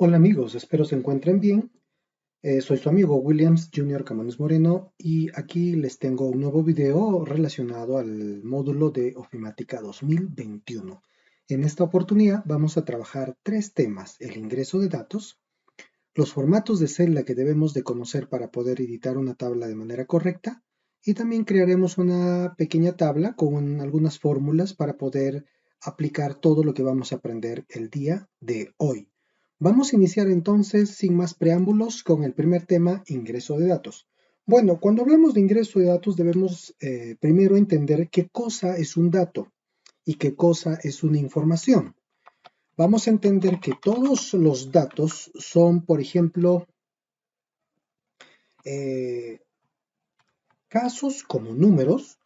Hola amigos, espero se encuentren bien. Soy su amigo Williams Junior Camanes Moreno y aquí les tengo un nuevo video relacionado al módulo de Ofimática 2021. En esta oportunidad vamos a trabajar tres temas: el ingreso de datos, los formatos de celda que debemos de conocer para poder editar una tabla de manera correcta, y también crearemos una pequeña tabla con algunas fórmulas para poder aplicar todo lo que vamos a aprender el día de hoy. Vamos a iniciar entonces sin más preámbulos con el primer tema: ingreso de datos. Bueno, cuando hablamos de ingreso de datos debemos primero entender qué cosa es un dato y qué cosa es una información. Vamos a entender que todos los datos son, por ejemplo, eh, casos como números,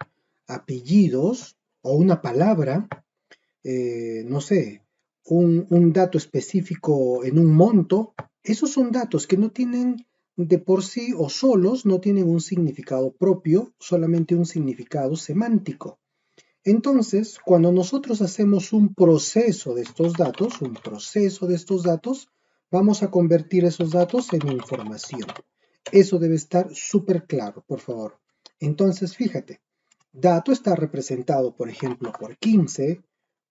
apellidos o una palabra, no sé, un dato específico en un monto. Esos son datos que no tienen de por sí o solos, no tienen un significado propio, solamente un significado semántico. Entonces, cuando nosotros hacemos un proceso de estos datos, vamos a convertir esos datos en información. Eso debe estar súper claro, por favor. Entonces, fíjate, dato está representado, por ejemplo, por 15,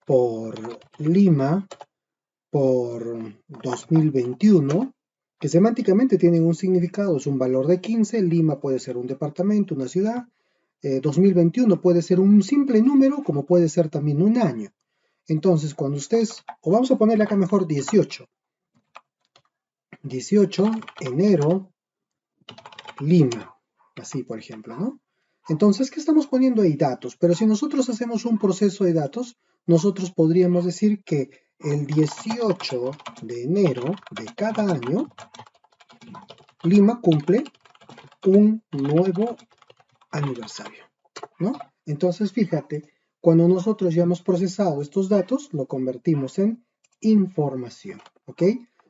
por Lima, por 2021, que semánticamente tienen un significado, es un valor de 15, Lima puede ser un departamento, una ciudad, 2021 puede ser un simple número, como puede ser también un año. Entonces, cuando ustedes, o vamos a ponerle acá mejor 18, enero, Lima, así por ejemplo, ¿no? Entonces, ¿qué estamos poniendo ahí? Datos. Pero si nosotros hacemos un proceso de datos, nosotros podríamos decir que el 18 de enero de cada año, Lima cumple un nuevo aniversario, ¿no? Entonces, fíjate, cuando nosotros ya hemos procesado estos datos, lo convertimos en información, ¿ok?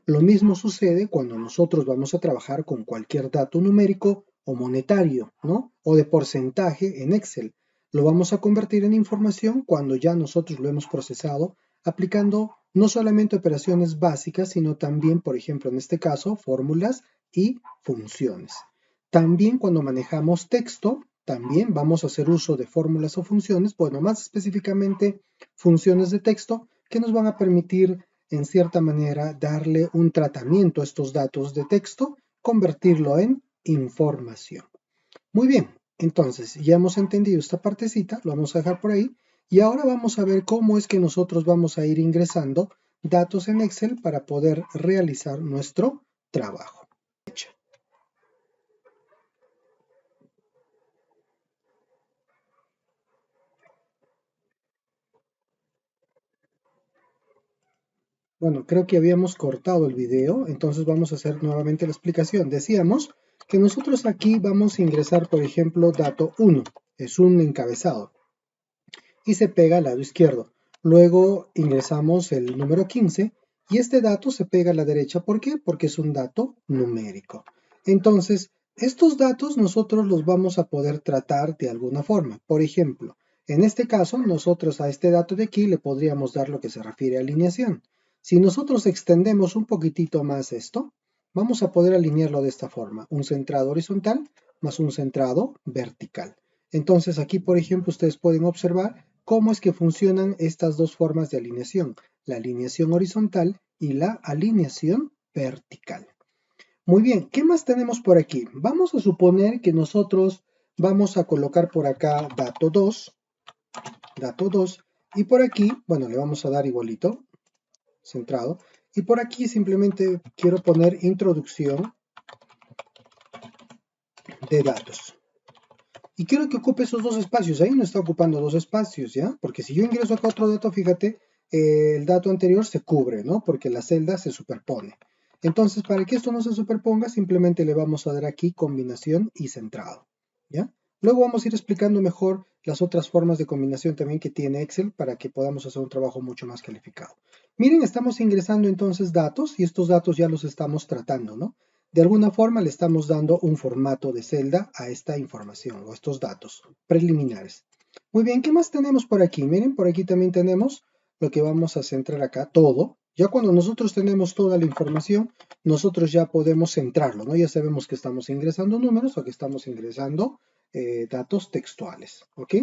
Lo mismo sucede cuando nosotros vamos a trabajar con cualquier dato numérico o monetario, ¿no? O de porcentaje en Excel. Lo vamos a convertir en información cuando ya nosotros lo hemos procesado, aplicando no solamente operaciones básicas, sino también, por ejemplo, en este caso, fórmulas y funciones. También cuando manejamos texto, también vamos a hacer uso de fórmulas o funciones, bueno, más específicamente funciones de texto que nos van a permitir, en cierta manera, darle un tratamiento a estos datos de texto, convertirlo en información. Muy bien, entonces ya hemos entendido esta partecita, lo vamos a dejar por ahí, y ahora vamos a ver cómo es que nosotros vamos a ir ingresando datos en Excel para poder realizar nuestro trabajo. Bueno, creo que habíamos cortado el video, entonces vamos a hacer nuevamente la explicación. Decíamos que nosotros aquí vamos a ingresar, por ejemplo, dato 1, es un encabezado, y se pega al lado izquierdo. Luego ingresamos el número 15 y este dato se pega a la derecha. ¿Por qué? Porque es un dato numérico. Entonces, estos datos nosotros los vamos a poder tratar de alguna forma. Por ejemplo, en este caso, nosotros a este dato de aquí le podríamos dar lo que se refiere a alineación. Si nosotros extendemos un poquitito más esto, vamos a poder alinearlo de esta forma: un centrado horizontal más un centrado vertical. Entonces aquí, por ejemplo, ustedes pueden observar cómo es que funcionan estas dos formas de alineación: la alineación horizontal y la alineación vertical. Muy bien, ¿qué más tenemos por aquí? Vamos a suponer que nosotros vamos a colocar por acá dato 2, y por aquí, bueno, le vamos a dar igualito, centrado, y por aquí simplemente quiero poner introducción de datos. Y quiero que ocupe esos dos espacios. Ahí no está ocupando dos espacios, ¿ya? Porque si yo ingreso acá otro dato, fíjate, el dato anterior se cubre, ¿no? Porque la celda se superpone. Entonces, para que esto no se superponga, simplemente le vamos a dar aquí combinación y centrado, ¿ya? Luego vamos a ir explicando mejor las otras formas de combinación también que tiene Excel para que podamos hacer un trabajo mucho más calificado. Miren, estamos ingresando entonces datos y estos datos ya los estamos tratando, ¿no? De alguna forma le estamos dando un formato de celda a esta información o estos datos preliminares. Muy bien, ¿qué más tenemos por aquí? Miren, por aquí también tenemos lo que vamos a centrar acá, todo. Ya cuando nosotros tenemos toda la información, nosotros ya podemos centrarlo, ¿no? Ya sabemos que estamos ingresando números o que estamos ingresando datos textuales, ¿ok?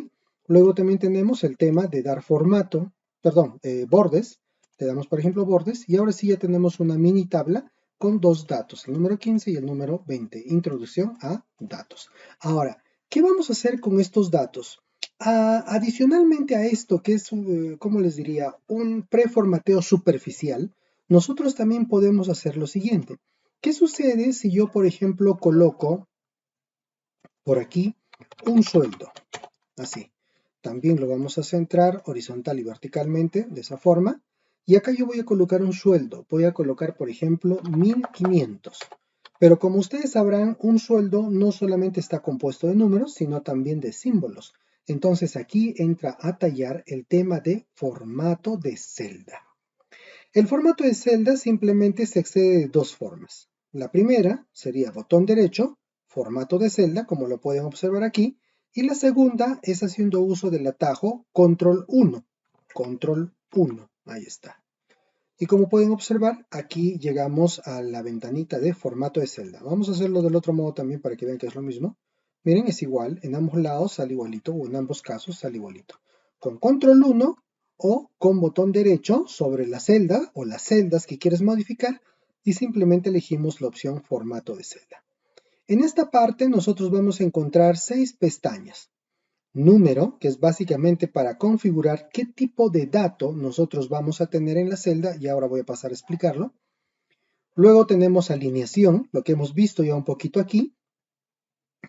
Luego también tenemos el tema de dar formato, perdón, bordes. Le damos, por ejemplo, bordes y ahora sí ya tenemos una mini tabla con dos datos, el número 15 y el número 20, introducción a datos. Ahora, ¿qué vamos a hacer con estos datos? Adicionalmente a esto, que es, ¿cómo les diría? Un preformateo superficial, nosotros también podemos hacer lo siguiente. ¿Qué sucede si yo, por ejemplo, coloco por aquí un sueldo? Así. También lo vamos a centrar horizontal y verticalmente, de esa forma. Y acá yo voy a colocar un sueldo. Voy a colocar, por ejemplo, 1500. Pero como ustedes sabrán, un sueldo no solamente está compuesto de números, sino también de símbolos. Entonces aquí entra a tallar el tema de formato de celda. El formato de celda simplemente se accede de dos formas. La primera sería botón derecho, formato de celda, como lo pueden observar aquí, y la segunda es haciendo uso del atajo control 1. Control 1, ahí está. Y como pueden observar, aquí llegamos a la ventanita de formato de celda. Vamos a hacerlo del otro modo también para que vean que es lo mismo. Miren, es igual, en ambos lados sale igualito, o en ambos casos sale igualito. Con control 1 o con botón derecho sobre la celda o las celdas que quieres modificar y simplemente elegimos la opción formato de celda. En esta parte nosotros vamos a encontrar 6 pestañas. Número, que es básicamente para configurar qué tipo de dato nosotros vamos a tener en la celda, y ahora voy a pasar a explicarlo. Luego tenemos alineación, lo que hemos visto ya un poquito aquí.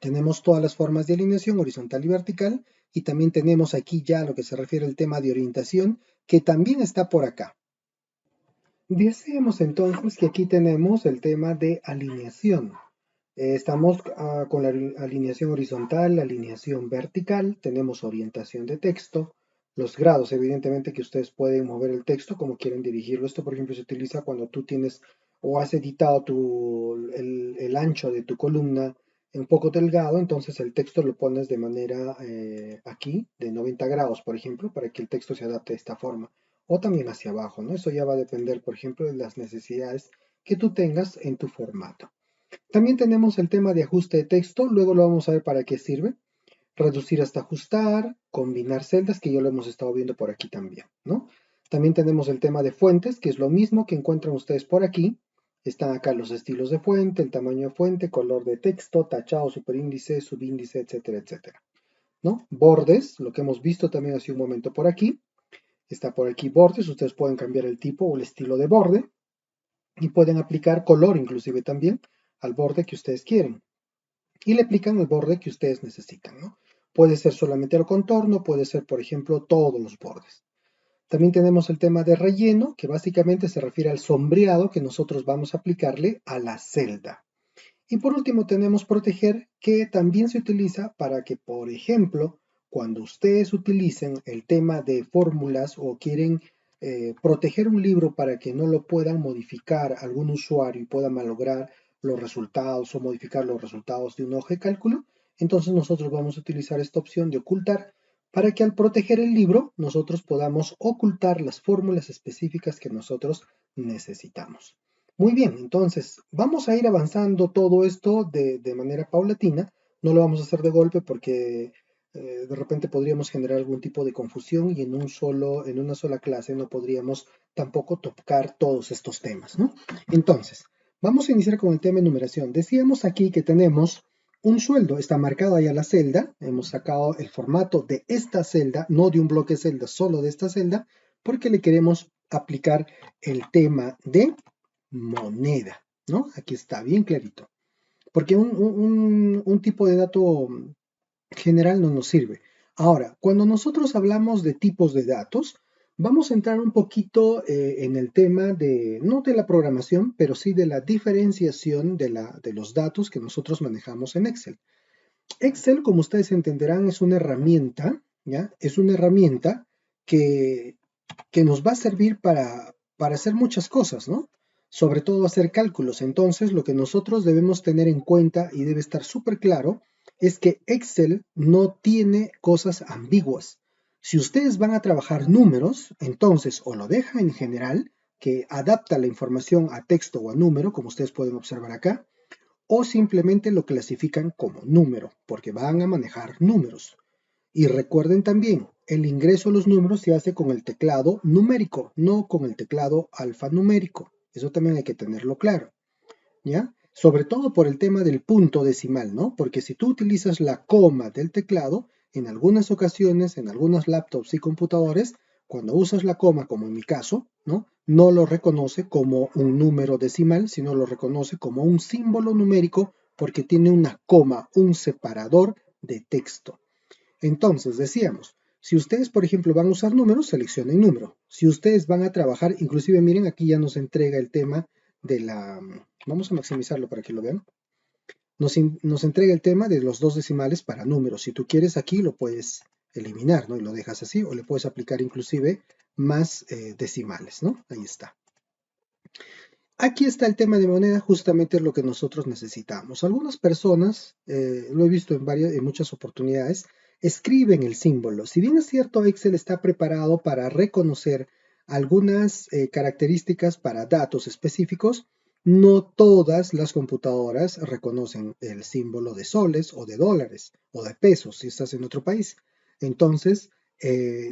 Tenemos todas las formas de alineación, horizontal y vertical, y también tenemos aquí ya lo que se refiere al tema de orientación, que también está por acá. Decíamos entonces que aquí tenemos el tema de alineación. Estamos con la alineación horizontal, la alineación vertical, tenemos orientación de texto, los grados, evidentemente que ustedes pueden mover el texto como quieren dirigirlo. Esto, por ejemplo, se utiliza cuando tú tienes o has editado el ancho de tu columna un poco delgado, entonces el texto lo pones de manera aquí, de 90 grados, por ejemplo, para que el texto se adapte de esta forma. O también hacia abajo, ¿no? Eso ya va a depender, por ejemplo, de las necesidades que tú tengas en tu formato. También tenemos el tema de ajuste de texto, luego lo vamos a ver para qué sirve. Reducir hasta ajustar, combinar celdas, que ya lo hemos estado viendo por aquí también, ¿no? También tenemos el tema de fuentes, que es lo mismo que encuentran ustedes por aquí. Están acá los estilos de fuente, el tamaño de fuente, color de texto, tachado, superíndice, subíndice, etcétera, etcétera, ¿no? Bordes, lo que hemos visto también hace un momento por aquí. Está por aquí bordes, ustedes pueden cambiar el tipo o el estilo de borde y pueden aplicar color inclusive también al borde que ustedes quieren y le aplican el borde que ustedes necesitan, ¿no? Puede ser solamente el contorno, puede ser, por ejemplo, todos los bordes. También tenemos el tema de relleno, que básicamente se refiere al sombreado que nosotros vamos a aplicarle a la celda. Y por último tenemos proteger, que también se utiliza para que, por ejemplo, cuando ustedes utilicen el tema de fórmulas o quieren proteger un libro para que no lo puedan modificar algún usuario y pueda malograr los resultados o modificar los resultados de un hoja de cálculo, entonces nosotros vamos a utilizar esta opción de ocultar para que al proteger el libro nosotros podamos ocultar las fórmulas específicas que nosotros necesitamos. Muy bien, entonces vamos a ir avanzando todo esto de manera paulatina. No lo vamos a hacer de golpe porque de repente podríamos generar algún tipo de confusión y en una sola clase no podríamos tampoco tocar todos estos temas, ¿no? Entonces, vamos a iniciar con el tema de numeración. Decíamos aquí que tenemos un sueldo, está marcada ya la celda, hemos sacado el formato de esta celda, no de un bloque celda, solo de esta celda, porque le queremos aplicar el tema de moneda, ¿no? Aquí está, bien clarito. Porque un tipo de dato general no nos sirve. Ahora, cuando nosotros hablamos de tipos de datos, vamos a entrar un poquito en el tema de, no de la programación, pero sí de la diferenciación de los datos que nosotros manejamos en Excel. Excel, como ustedes entenderán, es una herramienta, ¿ya? Es una herramienta que, que nos va a servir para hacer muchas cosas, ¿no? Sobre todo hacer cálculos. Entonces, lo que nosotros debemos tener en cuenta y debe estar súper claro es que Excel no tiene cosas ambiguas. Si ustedes van a trabajar números, entonces o lo dejan en general, que adapta la información a texto o a número, como ustedes pueden observar acá, o simplemente lo clasifican como número, porque van a manejar números. Y recuerden también, el ingreso a los números se hace con el teclado numérico, no con el teclado alfanumérico. Eso también hay que tenerlo claro, ¿ya? Sobre todo por el tema del punto decimal, ¿no? Porque si tú utilizas la coma del teclado, en algunas ocasiones, en algunas laptops y computadores, cuando usas la coma, como en mi caso, ¿no? No lo reconoce como un número decimal, sino lo reconoce como un símbolo numérico porque tiene una coma, un separador de texto. Entonces, decíamos, si ustedes, por ejemplo, van a usar números, seleccionen número. Si ustedes van a trabajar, inclusive miren, aquí ya nos entrega el tema de la... Vamos a maximizarlo para que lo vean. Nos entrega el tema de los dos decimales para números. Si tú quieres aquí, lo puedes eliminar, ¿no? Y lo dejas así, o le puedes aplicar inclusive más decimales, ¿no? Ahí está. Aquí está el tema de moneda, justamente lo que nosotros necesitamos. Algunas personas, lo he visto en muchas oportunidades, escriben el símbolo. Si bien es cierto, Excel está preparado para reconocer algunas características para datos específicos, no todas las computadoras reconocen el símbolo de soles o de dólares o de pesos si estás en otro país. Entonces,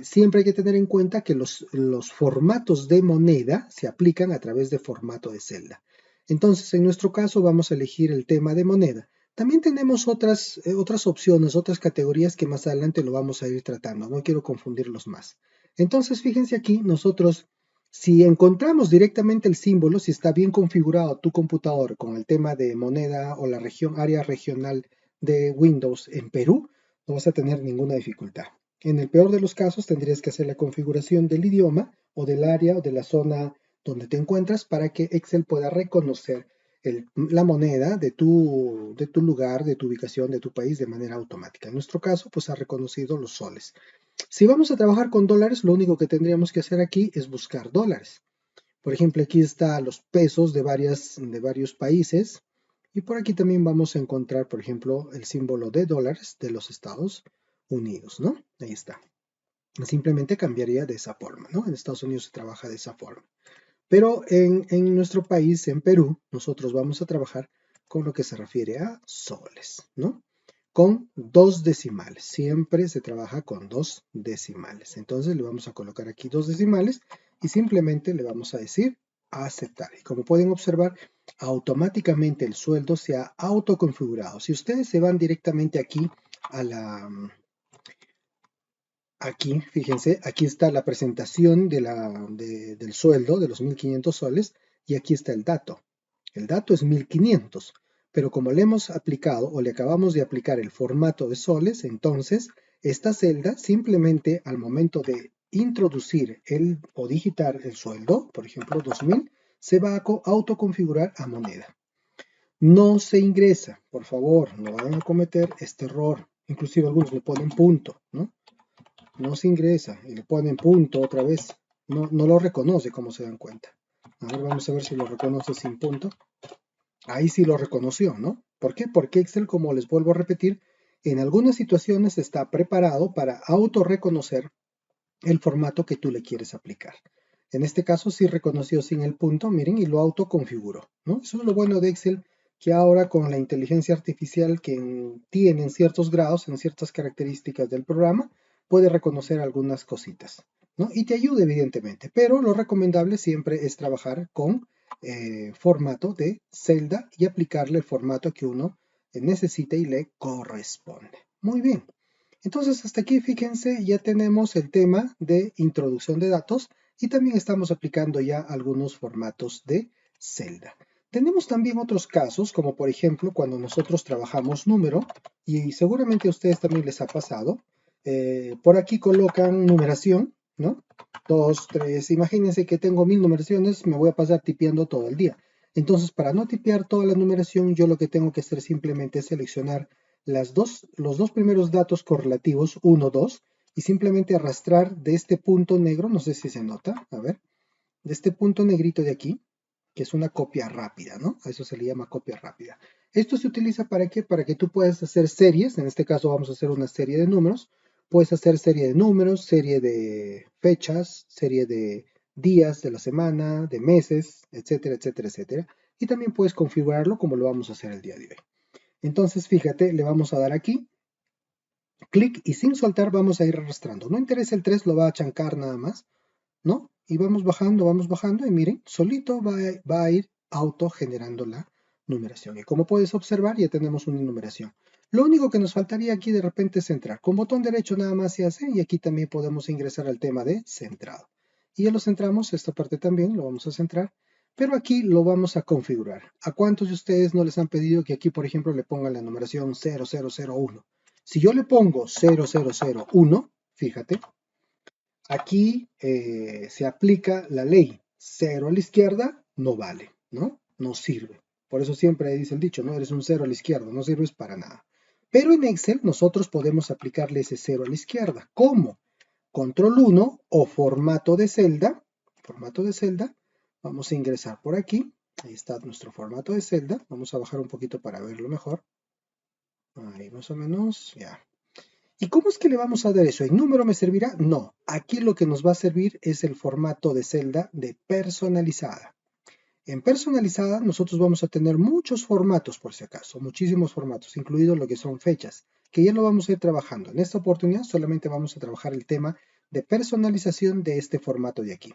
siempre hay que tener en cuenta que los formatos de moneda se aplican a través de formato de celda. Entonces, en nuestro caso vamos a elegir el tema de moneda. También tenemos otras opciones, otras categorías que más adelante lo vamos a ir tratando. No quiero confundirlos más. Entonces, fíjense aquí, nosotros, si encontramos directamente el símbolo, si está bien configurado tu computador con el tema de moneda o la área regional de Windows en Perú, no vas a tener ninguna dificultad. En el peor de los casos tendrías que hacer la configuración del idioma o del área o de la zona donde te encuentras para que Excel pueda reconocer la moneda de tu lugar, de tu ubicación, de tu país de manera automática. En nuestro caso, pues ha reconocido los soles. Si vamos a trabajar con dólares, lo único que tendríamos que hacer aquí es buscar dólares. Por ejemplo, aquí están los pesos de varios países. Y por aquí también vamos a encontrar, por ejemplo, el símbolo de dólares de los Estados Unidos, ¿no? Ahí está. Simplemente cambiaría de esa forma, ¿no? En Estados Unidos se trabaja de esa forma. Pero en nuestro país, en Perú, nosotros vamos a trabajar con lo que se refiere a soles, ¿no? Con dos decimales. Siempre se trabaja con dos decimales. Entonces le vamos a colocar aquí dos decimales y simplemente le vamos a decir aceptar. Y como pueden observar, automáticamente el sueldo se ha autoconfigurado. Si ustedes se van directamente aquí a Aquí, fíjense, aquí está la presentación del sueldo de los 1.500 soles y aquí está el dato. El dato es 1.500, pero como le hemos aplicado o le acabamos de aplicar el formato de soles, entonces esta celda simplemente al momento de introducir o digitar el sueldo, por ejemplo 2.000, se va a autoconfigurar a moneda. No se ingresa, por favor, no vayan a cometer este error. Inclusive algunos le ponen punto, ¿no? No se ingresa y le ponen punto otra vez. No lo reconoce, como se dan cuenta. A ver, vamos a ver si lo reconoce sin punto. Ahí sí lo reconoció, ¿no? ¿Por qué? Porque Excel, como les vuelvo a repetir, en algunas situaciones está preparado para autorreconocer el formato que tú le quieres aplicar. En este caso sí reconoció sin el punto, miren, y lo autoconfiguró, ¿no? Eso es lo bueno de Excel, que ahora con la inteligencia artificial que tiene en ciertos grados, en ciertas características del programa, puede reconocer algunas cositas, ¿no? Y te ayuda evidentemente, pero lo recomendable siempre es trabajar con formato de celda y aplicarle el formato que uno necesite y le corresponde. Muy bien. Entonces, hasta aquí, fíjense, ya tenemos el tema de introducción de datos y también estamos aplicando ya algunos formatos de celda. Tenemos también otros casos, como por ejemplo cuando nosotros trabajamos número, y seguramente a ustedes también les ha pasado. Por aquí colocan numeración, ¿no? 2, 3, imagínense que tengo 1.000 numeraciones, me voy a pasar tipeando todo el día. Entonces, para no tipear toda la numeración, yo lo que tengo que hacer simplemente es seleccionar los dos primeros datos correlativos, 1, 2, y simplemente arrastrar de este punto negro, no sé si se nota, a ver, de este punto negrito de aquí, que es una copia rápida, ¿no? A eso se le llama copia rápida. Esto se utiliza para qué? Para que tú puedas hacer series, en este caso vamos a hacer una serie de números, puedes hacer serie de números, serie de fechas, serie de días de la semana, de meses, etcétera, etcétera, etcétera. Y también puedes configurarlo como lo vamos a hacer el día de hoy. Entonces, fíjate, le vamos a dar aquí, clic y sin soltar vamos a ir arrastrando. No interesa el 3, lo va a chancar nada más, ¿no? Y vamos bajando y miren, solito va a ir auto generando la numeración. Y como puedes observar, ya tenemos una numeración. Lo único que nos faltaría aquí de repente es centrar. Con botón derecho nada más se hace y aquí también podemos ingresar al tema de centrado. Y ya lo centramos, esta parte también lo vamos a centrar, pero aquí lo vamos a configurar. ¿A cuántos de ustedes no les han pedido que aquí, por ejemplo, le pongan la numeración 0001? Si yo le pongo 0001, fíjate, aquí se aplica la ley. 0 a la izquierda no vale, ¿no? No sirve. Por eso siempre dice el dicho, ¿no? Eres un 0 a la izquierda, no sirves para nada. Pero en Excel nosotros podemos aplicarle ese 0 a la izquierda. ¿Cómo? Control 1 o formato de celda. Formato de celda. Vamos a ingresar por aquí. Ahí está nuestro formato de celda. Vamos a bajar un poquito para verlo mejor. Ahí más o menos, ya. ¿Y cómo es que le vamos a dar eso? ¿En número me servirá? No, aquí lo que nos va a servir es el formato de celda de personalizada. En personalizada nosotros vamos a tener muchos formatos por si acaso, muchísimos formatos, incluido lo que son fechas, que ya lo vamos a ir trabajando. En esta oportunidad solamente vamos a trabajar el tema de personalización de este formato de aquí.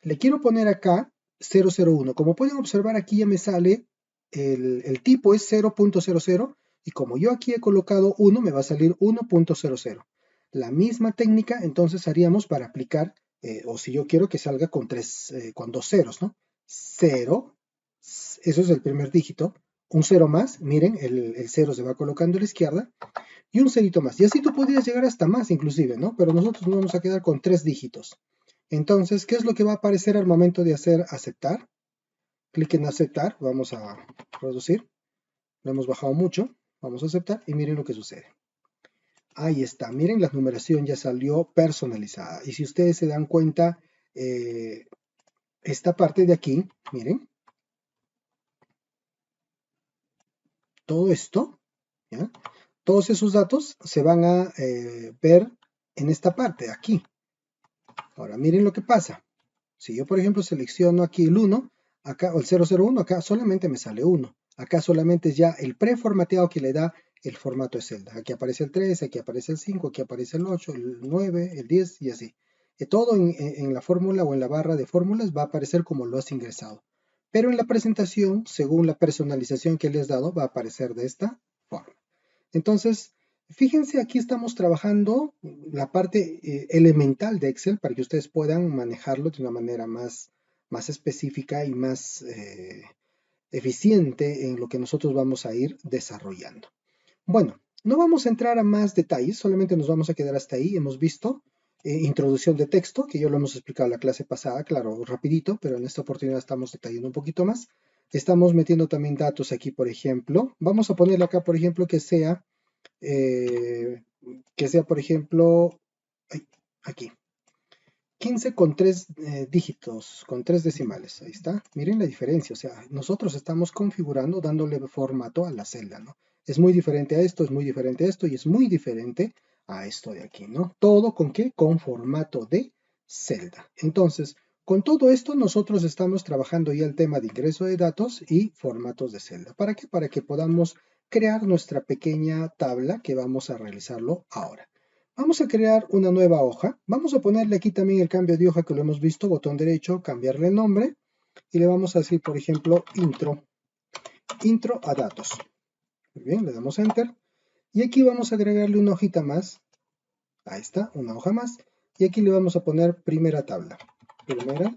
Le quiero poner acá 001. Como pueden observar aquí ya me sale el tipo es 0.00 y como yo aquí he colocado 1 me va a salir 1.00. La misma técnica entonces haríamos para aplicar o si yo quiero que salga con dos ceros, ¿no? 0, eso es el primer dígito, un 0 más, miren, el 0 se va colocando a la izquierda y un cerito más. Y así tú podrías llegar hasta más inclusive, ¿no? Pero nosotros nos vamos a quedar con 3 dígitos. Entonces, ¿qué es lo que va a aparecer al momento de hacer aceptar? Clic en aceptar, vamos a reducir, lo hemos bajado mucho, vamos a aceptar y miren lo que sucede. Ahí está, miren la numeración ya salió personalizada. Y si ustedes se dan cuenta, esta parte de aquí, miren, todo esto, ¿ya? Todos esos datos se van a ver en esta parte, aquí. Ahora, miren lo que pasa. Si yo, por ejemplo, selecciono aquí el 1, acá, o el 001, acá solamente me sale 1. Acá solamente es ya el preformateado que le da el formato de celda. Aquí aparece el 3, aquí aparece el 5, aquí aparece el 8, el 9, el 10 y así. Todo en la fórmula o en la barra de fórmulas va a aparecer como lo has ingresado. Pero en la presentación, según la personalización que le has dado, va a aparecer de esta forma. Entonces, fíjense, aquí estamos trabajando la parte elemental de Excel para que ustedes puedan manejarlo de una manera más específica y más eficiente en lo que nosotros vamos a ir desarrollando. Bueno, no vamos a entrar a más detalles, solamente nos vamos a quedar hasta ahí. Hemos visto introducción de texto, que ya lo hemos explicado en la clase pasada, claro, rapidito, pero en esta oportunidad estamos detallando un poquito más. Estamos metiendo también datos aquí, por ejemplo. Vamos a ponerle acá, por ejemplo, eh, por ejemplo, aquí, 15 con 3 dígitos, con 3 decimales. Ahí está. Miren la diferencia. O sea, nosotros estamos configurando, dándole formato a la celda, ¿no? Es muy diferente a esto, es muy diferente a esto y es muy diferente a esto de aquí, ¿no? ¿Todo con qué? Con formato de celda. Entonces, con todo esto nosotros estamos trabajando ya el tema de ingreso de datos y formatos de celda. ¿Para qué? Para que podamos crear nuestra pequeña tabla que vamos a realizarlo ahora. Vamos a crear una nueva hoja. Vamos a ponerle aquí también el cambio de hoja que lo hemos visto, botón derecho, cambiarle el nombre y le vamos a decir, por ejemplo, intro a datos. Muy bien, le damos enter y aquí vamos a agregarle una hojita más. Ahí está, una hoja más. Y aquí le vamos a poner primera tabla. Primera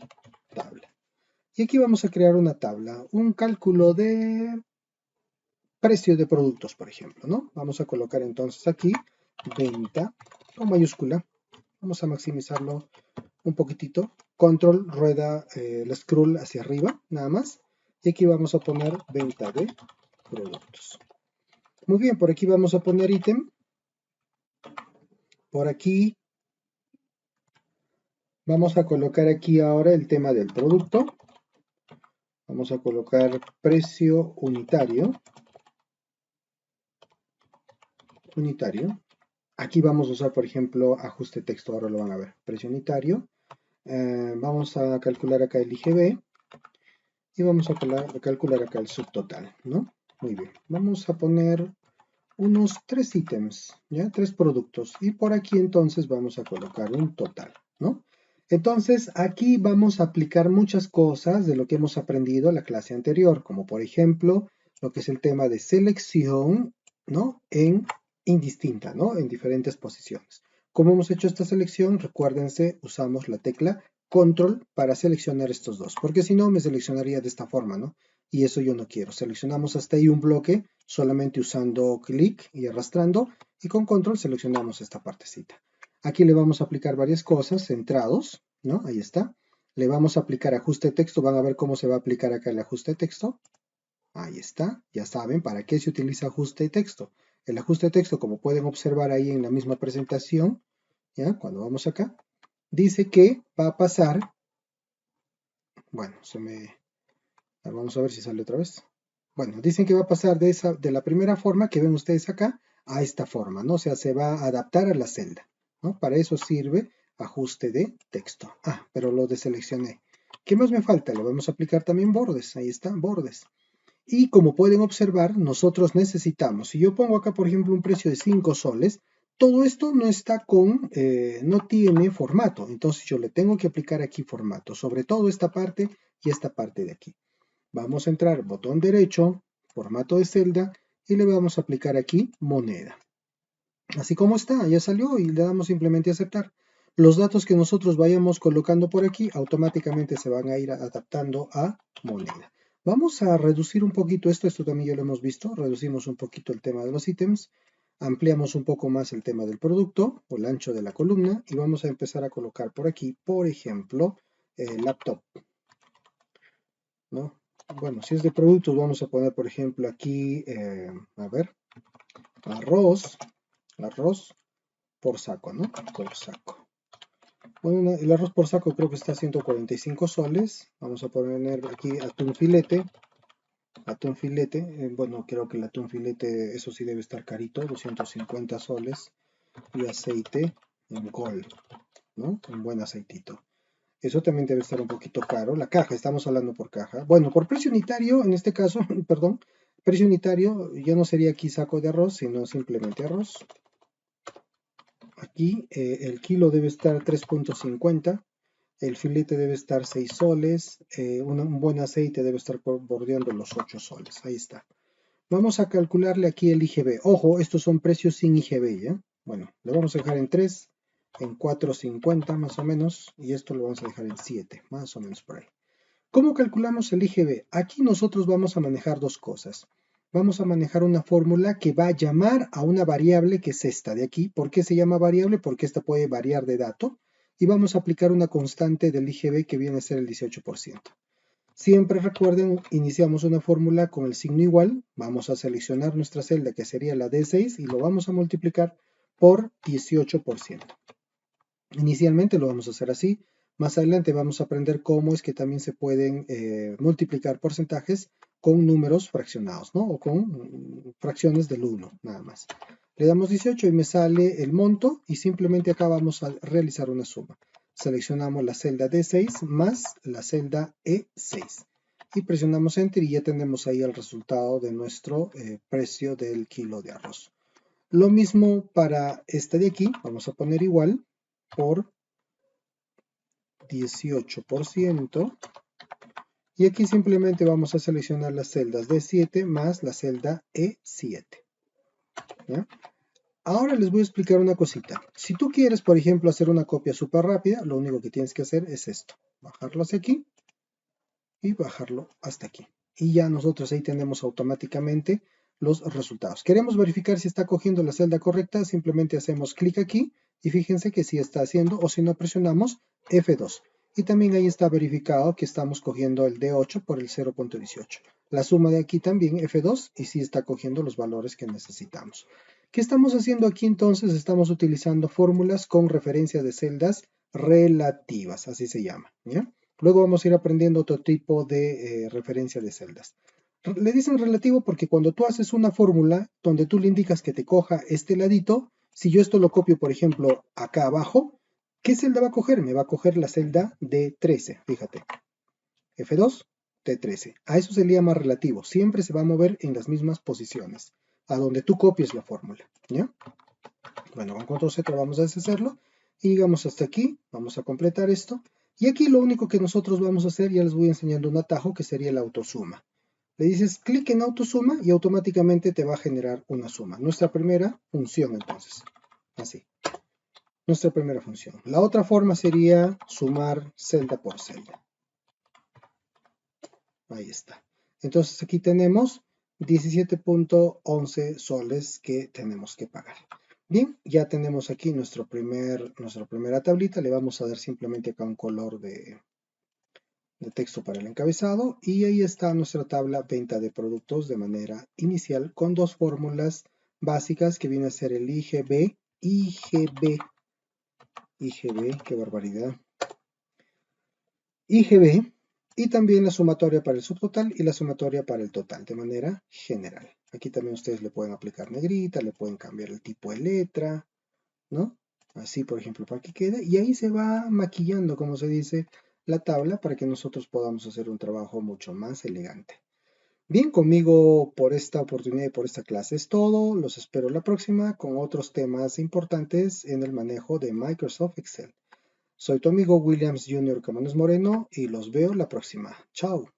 tabla. Y aquí vamos a crear una tabla, un cálculo de precio de productos, por ejemplo, ¿no? Vamos a colocar entonces aquí venta con mayúscula. Vamos a maximizarlo un poquitito. Control, rueda el scroll hacia arriba, nada más. Y aquí vamos a poner venta de productos. Muy bien, por aquí vamos a poner ítem. Por aquí vamos a colocar aquí ahora el tema del producto. Vamos a colocar precio unitario. Unitario. Aquí vamos a usar, por ejemplo, ajuste texto, ahora lo van a ver. Precio unitario. Vamos a calcular acá el IGB y vamos a calcular acá el subtotal, ¿no? Muy bien, vamos a poner unos 3 ítems, ¿ya? 3 productos. Y por aquí entonces vamos a colocar un total, ¿no? Entonces aquí vamos a aplicar muchas cosas de lo que hemos aprendido en la clase anterior, como por ejemplo lo que es el tema de selección, ¿no? En indistinta, ¿no? En diferentes posiciones. ¿Cómo hemos hecho esta selección? Recuérdense, usamos la tecla control para seleccionar estos dos, porque si no me seleccionaría de esta forma, ¿no? Y eso yo no quiero. Seleccionamos hasta ahí un bloque solamente usando clic y arrastrando, y con control seleccionamos esta partecita. Aquí le vamos a aplicar varias cosas, centrados, ¿no? Ahí está. Le vamos a aplicar ajuste de texto, van a ver cómo se va a aplicar acá el ajuste de texto. Ahí está, ya saben para qué se utiliza ajuste de texto. El ajuste de texto, como pueden observar ahí en la misma presentación, ¿ya? Cuando vamos acá, dice que va a pasar, bueno, vamos a ver si sale otra vez. Bueno, dicen que va a pasar de la primera forma que ven ustedes acá a esta forma, ¿no? O sea, se va a adaptar a la celda, ¿no? Para eso sirve ajuste de texto. Ah, pero lo deseleccioné. ¿Qué más me falta? Le vamos a aplicar también bordes. Ahí están, bordes. Y como pueden observar, nosotros necesitamos, si yo pongo acá, por ejemplo, un precio de 5 soles, todo esto no está no tiene formato. Entonces yo le tengo que aplicar aquí formato, sobre todo esta parte y esta parte de aquí. Vamos a entrar, botón derecho, formato de celda, y le vamos a aplicar aquí moneda. Así como está, ya salió y le damos simplemente a aceptar. Los datos que nosotros vayamos colocando por aquí automáticamente se van a ir adaptando a moneda. Vamos a reducir un poquito esto también ya lo hemos visto, reducimos un poquito el tema de los ítems, ampliamos un poco más el tema del producto o el ancho de la columna y vamos a empezar a colocar por aquí, por ejemplo, laptop, ¿no? Bueno, si es de productos, vamos a poner, por ejemplo, aquí, a ver, arroz por saco, ¿no? Por saco. Bueno, el arroz por saco creo que está a 145 soles. Vamos a poner aquí atún filete. Bueno, creo que el atún filete, eso sí debe estar carito, 250 soles. Y aceite en Gold, ¿no? Un buen aceitito. Eso también debe estar un poquito caro. La caja, estamos hablando por caja. Bueno, por precio unitario, en este caso, perdón, precio unitario ya no sería aquí saco de arroz, sino simplemente arroz. Aquí el kilo debe estar 3.50, el filete debe estar 6 soles, un buen aceite debe estar bordeando los 8 soles. Ahí está. Vamos a calcularle aquí el IGB. Ojo, estos son precios sin IGB, ¿ya? Bueno, lo vamos a dejar en 3, en 4.50 más o menos, y esto lo vamos a dejar en 7, más o menos por ahí. ¿Cómo calculamos el IGB? Aquí nosotros vamos a manejar dos cosas. Vamos a manejar una fórmula que va a llamar a una variable que es esta de aquí. ¿Por qué se llama variable? Porque esta puede variar de dato. Y vamos a aplicar una constante del IGB que viene a ser el 18%. Siempre recuerden, iniciamos una fórmula con el signo igual. Vamos a seleccionar nuestra celda que sería la D6 y lo vamos a multiplicar por 18%. Inicialmente lo vamos a hacer así. Más adelante vamos a aprender cómo es que también se pueden multiplicar porcentajes con números fraccionados, ¿no? O con fracciones del 1, nada más. Le damos 18 y me sale el monto y simplemente acá vamos a realizar una suma. Seleccionamos la celda D6 más la celda E6 y presionamos Enter y ya tenemos ahí el resultado de nuestro precio del kilo de arroz. Lo mismo para este de aquí, vamos a poner igual por 18%. Y aquí simplemente vamos a seleccionar las celdas D7 más la celda E7. ¿Ya? Ahora les voy a explicar una cosita. Si tú quieres, por ejemplo, hacer una copia súper rápida, lo único que tienes que hacer es esto. Bajarlo hacia aquí y bajarlo hasta aquí. Y ya nosotros ahí tenemos automáticamente los resultados. Queremos verificar si está cogiendo la celda correcta, simplemente hacemos clic aquí y fíjense que sí está haciendo, o si no presionamos F2. Y también ahí está verificado que estamos cogiendo el D8 por el 0.18. La suma de aquí también F2 y sí está cogiendo los valores que necesitamos. ¿Qué estamos haciendo aquí entonces? Estamos utilizando fórmulas con referencia de celdas relativas, así se llama, ¿ya? Luego vamos a ir aprendiendo otro tipo de referencia de celdas. Le dicen relativo porque cuando tú haces una fórmula donde tú le indicas que te coja este ladito, si yo esto lo copio, por ejemplo, acá abajo, ¿Qué celda va a coger? Me va a coger la celda D13, fíjate. F2, T13. A eso se le llama relativo. Siempre se va a mover en las mismas posiciones, a donde tú copies la fórmula, ¿ya? Bueno, con control Z vamos a deshacerlo. Y llegamos hasta aquí. Vamos a completar esto. Y aquí lo único que nosotros vamos a hacer, ya les voy enseñando un atajo que sería la autosuma. Le dices clic en autosuma y automáticamente te va a generar una suma. Nuestra primera función entonces. Así. Nuestra primera función. La otra forma sería sumar celda por celda. Ahí está. Entonces aquí tenemos 17.11 soles que tenemos que pagar. Bien, ya tenemos aquí nuestra primera tablita. Le vamos a dar simplemente acá un color de texto para el encabezado. Y ahí está nuestra tabla venta de productos de manera inicial con dos fórmulas básicas que viene a ser el IGB, qué barbaridad. IGB y también la sumatoria para el subtotal y la sumatoria para el total de manera general. Aquí también ustedes le pueden aplicar negrita, le pueden cambiar el tipo de letra, ¿no? Así, por ejemplo, para que quede. Y ahí se va maquillando, como se dice, la tabla para que nosotros podamos hacer un trabajo mucho más elegante. Bien, conmigo por esta oportunidad y por esta clase es todo. Los espero la próxima con otros temas importantes en el manejo de Microsoft Excel. Soy tu amigo Williams Jr. Camanes Moreno y los veo la próxima. Chao.